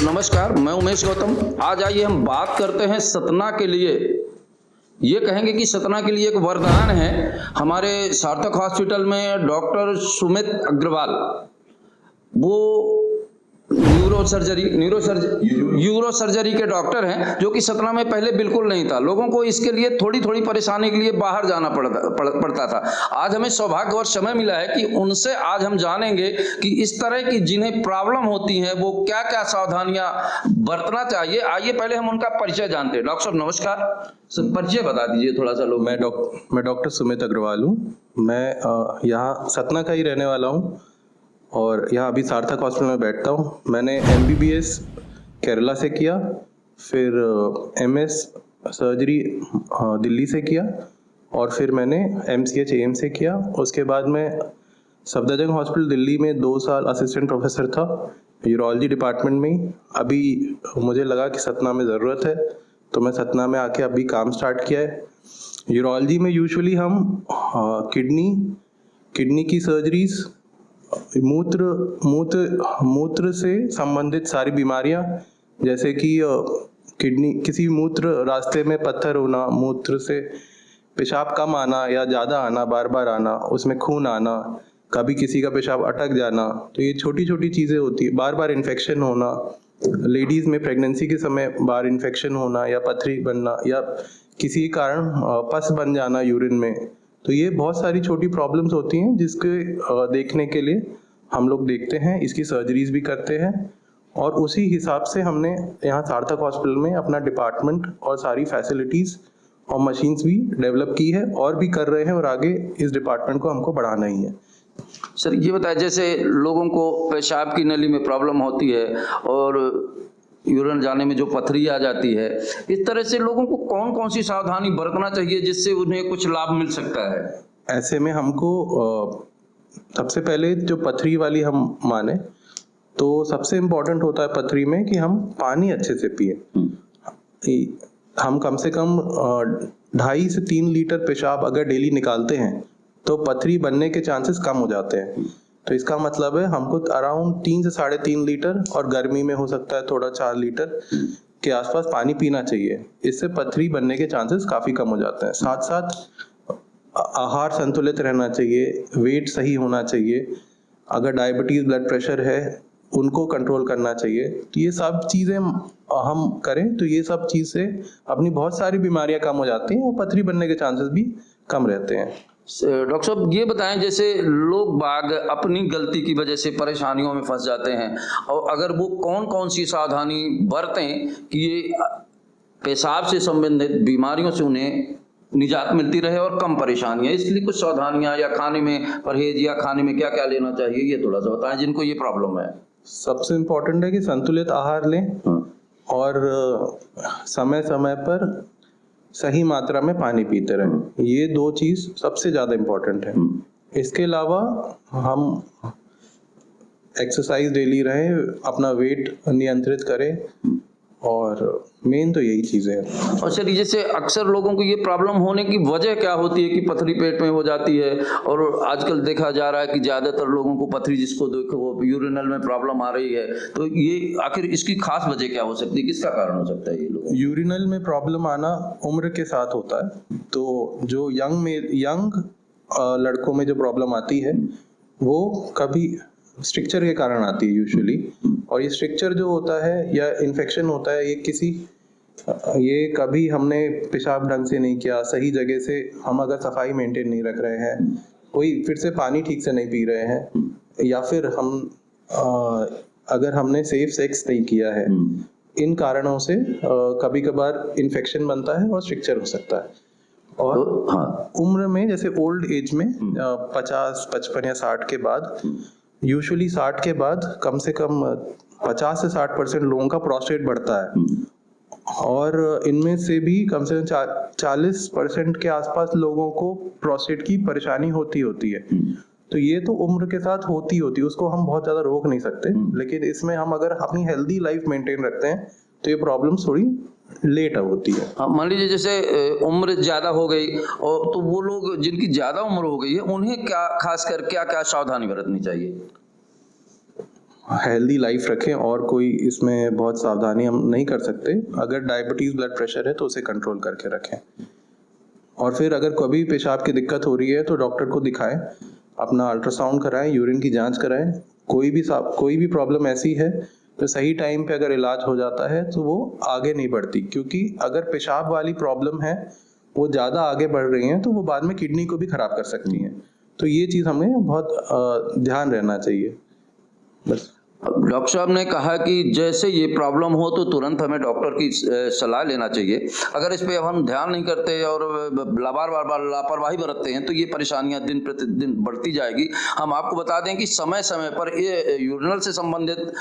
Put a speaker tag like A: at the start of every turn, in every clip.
A: नमस्कार, मैं उमेश गौतम। आज आइए हम बात करते हैं सतना के लिए। ये कहेंगे कि सतना के लिए एक वरदान है। हमारे सार्थक हॉस्पिटल में डॉक्टर सुमित अग्रवाल, वो यूरो सर्जरी के डॉक्टर हैं, जो कि सतना में पहले बिल्कुल नहीं था। लोगों को इसके लिए थोड़ी थोड़ी परेशानी के लिए बाहर जाना पड़ता था। आज हमें सौभाग्य और समय मिला है कि उनसे आज हम जानेंगे कि इस तरह की जिन्हें प्रॉब्लम होती है वो क्या क्या सावधानियां बरतना चाहिए। आइए पहले हम उनका परिचय जानते हैं। डॉक्टर साहब नमस्कार, सर परिचय बता दीजिए थोड़ा सा। लोग
B: मैं डॉक्टर सुमित अग्रवाल हूँ। मैं यहाँ सतना का ही रहने वाला हूँ और यहाँ अभी सार्थक हॉस्पिटल में बैठता हूँ। मैंने MBBS केरला से किया, फिर MS सर्जरी दिल्ली से किया और फिर मैंने MCH AM से किया। उसके बाद मैं सफदरजंग हॉस्पिटल दिल्ली में 2 साल असिस्टेंट प्रोफेसर था यूरोलॉजी डिपार्टमेंट में ही। अभी मुझे लगा कि सतना में ज़रूरत है तो मैं सतना में आके अभी काम स्टार्ट किया है। यूरोलॉजी में यूजुअली हम किडनी की सर्जरीज, मूत्र से संबंधित सारी बीमारियां, जैसे कि किडनी किसी मूत्र रास्ते में पत्थर होना, मूत्र से पेशाब कम आना या ज़्यादा आना, बार बार आना, उसमें खून आना, कभी किसी का पेशाब अटक जाना, तो ये छोटी छोटी चीज़ें होती है। बार बार इन्फेक्शन होना, लेडीज़ में प्रेगनेंसी के समय बार इन्फेक्शन होना या पथरी बनना या किसी कारण पस बन जाना यूरिन में, तो ये बहुत सारी छोटी प्रॉब्लम्स होती हैं जिसके देखने के लिए हम लोग देखते हैं, इसकी सर्जरीज भी करते हैं। और उसी हिसाब से हमने यहाँ सार्थक हॉस्पिटल में अपना डिपार्टमेंट और सारी फैसिलिटीज़ और मशीन्स भी डेवलप की है और भी कर रहे हैं, और आगे इस डिपार्टमेंट को हमको बढ़ाना ही है।
A: सर ये बताएं, जैसे लोगों को पेशाब की नली में प्रॉब्लम होती है और यूरिन जाने में जो पथरी आ जाती है, इस तरह से लोगों को कौन कौन सी सावधानी बरतना चाहिए जिससे उन्हें कुछ लाभ मिल सकता है?
B: ऐसे में हमको सबसे पहले जो पथरी वाली हम माने तो सबसे इम्पोर्टेंट होता है पथरी में कि हम पानी अच्छे से पिए। हम कम से कम 2.5 से 3 लीटर पेशाब अगर डेली निकालते हैं तो पथरी बनने के चांसेस कम हो जाते हैं। तो इसका मतलब है हमको अराउंड 3 से 3.5 लीटर, और गर्मी में हो सकता है थोड़ा 4 लीटर के आसपास पानी पीना चाहिए। इससे पथरी बनने के चांसेस काफ़ी कम हो जाते हैं। साथ साथ आहार संतुलित रहना चाहिए, वेट सही होना चाहिए, अगर डायबिटीज़ ब्लड प्रेशर है उनको कंट्रोल करना चाहिए। तो ये सब चीज़ें हम करें तो ये सब चीज़ से अपनी बहुत सारी बीमारियां कम हो जाती हैं और पथरी बनने के चांसेस भी कम रहते हैं।
A: डॉक्टर साहब ये बताएं, जैसे लोग बाग अपनी गलती की वजह से परेशानियों में फंस जाते हैं, और अगर वो कौन कौन सी सावधानी बरतें कि ये पेशाब से संबंधित बीमारियों से उन्हें निजात मिलती रहे और कम परेशानियां, इसलिए कुछ सावधानियां या खाने में परहेज या खाने में क्या क्या लेना चाहिए, ये थोड़ा सा बताएं जिनको ये प्रॉब्लम है।
B: सबसे इम्पोर्टेंट है कि संतुलित आहार लें और समय समय पर सही मात्रा में पानी पीते रहें। ये 2 चीज़ सबसे ज़्यादा इम्पोर्टेंट है। इसके अलावा हम एक्सरसाइज डेली रहें, अपना वेट नियंत्रित करें, और मेन तो यही चीज़ें हैं।
A: और सर जैसे अक्सर लोगों को ये प्रॉब्लम होने की वजह क्या होती है कि पथरी पेट में हो जाती है, और आजकल देखा जा रहा है कि ज़्यादातर लोगों को पथरी जिसको देखो वो यूरिनल में प्रॉब्लम आ रही है, तो ये आखिर इसकी खास वजह क्या हो सकती है, किसका कारण हो सकता है? ये लोग
B: यूरिनल में प्रॉब्लम आना उम्र के साथ होता है। तो जो यंग लड़कों में जो प्रॉब्लम आती है वो कभी स्ट्रक्चर के कारण आती है यूजुअली, और ये स्ट्रक्चर जो होता है या इन्फेक्शन होता है ये कभी हमने पेशाब ढंग से नहीं किया, सही जगह से हम अगर सफाई मेंटेन नहीं रख रहे हैं, कोई फिर से पानी ठीक से नहीं पी रहे हैं, या फिर हम अगर हमने सेफ सेक्स नहीं किया है, इन कारणों से कभी कभार इन्फेक्शन बनता है और स्ट्रक्चर हो सकता है। और उम्र में जैसे ओल्ड एज में 50, 55 या 60 के बाद, यूजुअली 60 के बाद कम से कम 50 से 60% लोगों का प्रोस्टेट बढ़ता है, और इनमें से भी कम से कम 40% के आसपास लोगों को प्रोस्टेट की परेशानी होती है। तो ये तो उम्र के साथ होती है, उसको हम बहुत ज़्यादा रोक नहीं सकते, लेकिन इसमें हम अगर अपनी हेल्दी लाइफ मेंटेन रखते हैं तो ये प्रॉब्लम थोड़ी लेट होती है।
A: हाँ, मान लीजिए जैसे उम्र ज्यादा हो गई, और तो वो लोग जिनकी ज्यादा उम्र हो गई है उन्हें क्या खासकर क्या क्या सावधानी बरतनी चाहिए?
B: हेल्दी लाइफ रखें और कोई इसमें बहुत सावधानी हम नहीं कर सकते। अगर डायबिटीज़ ब्लड प्रेशर है तो उसे कंट्रोल करके रखें, और फिर अगर कभी पेशाब की दिक्कत हो रही है तो डॉक्टर को दिखाएं, अपना अल्ट्रासाउंड कराएं, यूरिन की जांच कराएं। कोई भी प्रॉब्लम ऐसी है तो सही टाइम पे अगर इलाज हो जाता है तो वो आगे नहीं बढ़ती, क्योंकि अगर पेशाब वाली प्रॉब्लम है वो ज़्यादा आगे बढ़ रही हैं तो वो बाद में किडनी को भी ख़राब कर सकती हैं। तो ये चीज़ हमें बहुत ध्यान रहना चाहिए बस।
A: डॉक्टर साहब ने कहा कि जैसे ये प्रॉब्लम हो तो तुरंत हमें डॉक्टर की सलाह लेना चाहिए। अगर इस पे हम ध्यान नहीं करते और लापरवाही बरतते हैं तो ये परेशानियां दिन प्रतिदिन बढ़ती जाएगी। हम आपको बता दें कि समय समय पर ये यूरिनल से संबंधित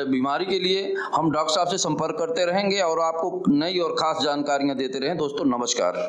A: बीमारी के लिए हम डॉक्टर साहब से संपर्क करते रहेंगे और आपको नई और खास जानकारियां देते रहें। दोस्तों नमस्कार।